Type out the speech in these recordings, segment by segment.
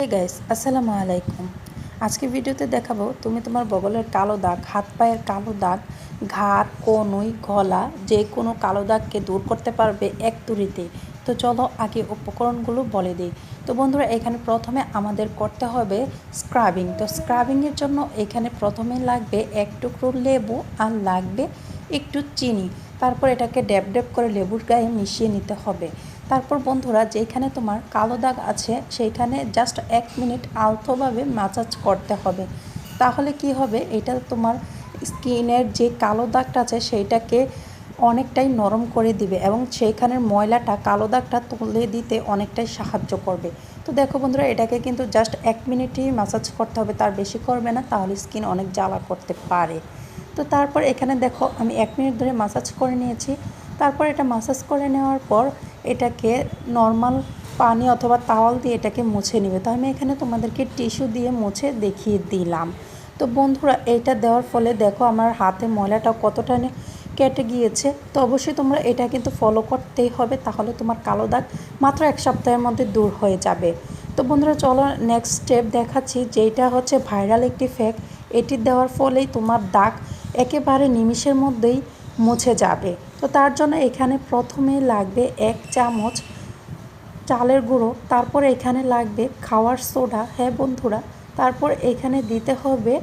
Hi guys, আসসালামু আলাইকুম। আজকে ভিডিওতে দেখাবো তুমি তোমার বগলের কালো দাগ, হাত পায়ের কালো দাগ, ঘাড়, কনুই, গলা যে কোনো কালো দাগকে দূর করতে পারবে এক তুড়িতে। তো চলো আগে উপকরণগুলো বলে দিই। তো বন্ধুরা, এখানে প্রথমে আমাদের করতে হবে স্ক্রাবিং। তো স্ক্রাবিংয়ের জন্য এখানে প্রথমে লাগবে এক টুকরো লেবু আর লাগবে একটু চিনি। তারপর এটাকে ড্যাব ড্যাব করে লেবুর গায়ে মিশিয়ে নিতে হবে। তারপর বন্ধুরা, যেখানে তোমার কালো দাগ আছে সেইখানে জাস্ট 1 মিনিট আলতোভাবে ম্যাসাজ করতে হবে। তাহলে কি হবে, এটা তোমার স্কিনের যে কালো দাগটা আছে সেইটাকে অনেকটাই নরম করে দিবে এবং সেইখানের ময়লাটা, কালো দাগটা তুলে দিতে অনেকটাই সাহায্য করবে। তো দেখো বন্ধুরা, এটাকে কিন্তু জাস্ট 1 মিনিটই ম্যাসাজ করতে হবে, তার বেশি করবে না, তাহলে স্কিন অনেক জ্বালা করতে পারে। তো তারপর এখানে দেখো আমি 1 মিনিট ধরে ম্যাসাজ করে নিয়েছি। তারপর এটা ম্যাসাজ করে নেওয়ার পর এটাকে নর্মাল পানি অথবা তাওয়াল দিয়ে এটাকে মুছে নেবে। তো আমি এখানে তোমাদেরকে টিস্যু দিয়ে মুছে দেখিয়ে দিলাম। তো বন্ধুরা, এইটা দেওয়ার ফলে দেখো আমার হাতে ময়লাটা কতটা কেটে গিয়েছে। তো অবশ্যই তোমরা এটা কিন্তু ফলো করতেই হবে, তাহলে তোমার কালো দাগ মাত্র 1 সপ্তাহের মধ্যে দূর হয়ে যাবে। তো বন্ধুরা চলো নেক্সট স্টেপ দেখাচ্ছি, যেটা হচ্ছে ভাইরাল একটি ফ্যাক। এটি দেওয়ার ফলেই তোমার দাগ একেবারে নিমিষের মধ্যেই মুছে যাবে। তো তার জন্য এখানে প্রথমে লাগবে 1 চামচ চালের গুঁড়ো, তারপর এখানে লাগবে খাওয়ার সোডা, হ্যাঁ বন্ধুরা, তারপর এখানে দিতে হবে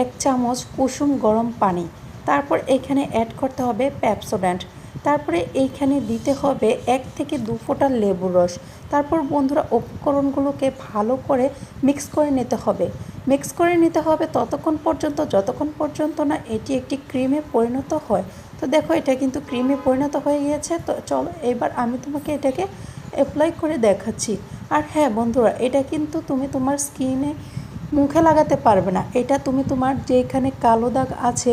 1 চামচ কুসুম গরম পানি, তারপর এখানে অ্যাড করতে হবে পেপসোডেন্ট, তারপরে এইখানে দিতে হবে 1 থেকে 2 ফোঁটা লেবুর রস। তারপর বন্ধুরা, উপকরণগুলোকে ভালো করে মিক্স করে নিতে হবে। মিক্স করে নিতে হবে ততক্ষণ পর্যন্ত যতক্ষণ পর্যন্ত না এটি একটি ক্রিমে পরিণত হয়। তো দেখো, এটা কিন্তু ক্রিমে পরিণত হয়ে গিয়েছে। তো চলো এবার আমি তোমাকে এটাকে অ্যাপ্লাই করে দেখাচ্ছি। আর হ্যাঁ বন্ধুরা, এটা কিন্তু তুমি তোমার স্কিনে মুখে লাগাতে পারবে না। এটা তুমি তোমার যেখানে কালো দাগ আছে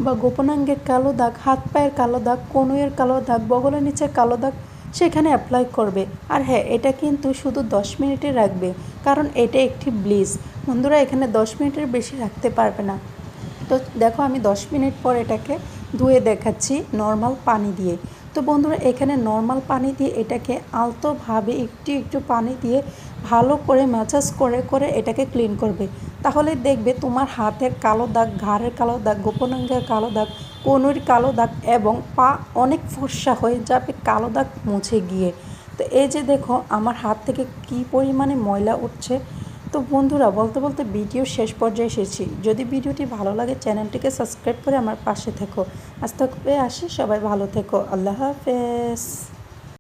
বা গোপনাঙ্গের কালো দাগ, হাত পায়ের কালো দাগ, কনুইয়ের কালো দাগ, বগলের নিচে কালো দাগ, সেখানে অ্যাপ্লাই করবে। আর হ্যাঁ, এটা কিন্তু শুধু 10 মিনিটে রাখবে, কারণ এটা একটি ব্লিচ। বন্ধুরা, এখানে 10 মিনিটের বেশি রাখতে পারবে না। তো দেখো আমি 10 মিনিট পর এটাকে ধুয়ে দেখাচ্ছি নর্মাল পানি দিয়ে। তো বন্ধুরা, এখানে নর্মাল পানি দিয়ে এটাকে আলতোভাবে একটু একটু পানি দিয়ে ভালো করে ম্যাসাজ করে করে এটাকে ক্লিন করবে। তাহলে দেখবে তোমার হাতের কালো দাগ, ঘাড়ের কালো দাগ, গোপনাঙ্গের কালো দাগ, কনুইর কালো দাগ এবং পা অনেক ফর্সা হয়ে যাবে কালো দাগ মুছে গিয়ে। তো এই যে দেখো আমার হাত থেকে কী পরিমাণে ময়লা উঠছে। তো বন্ধুরা, বলতে বলতে ভিডিও শেষ পর্যায়ে এসেছি। যদি ভিডিওটি ভালো লাগে চ্যানেলটিকে সাবস্ক্রাইব করে আমার পাশে থেকো। আজ তবে আসি, সবাই ভালো থেকো, আল্লাহ হাফেজ।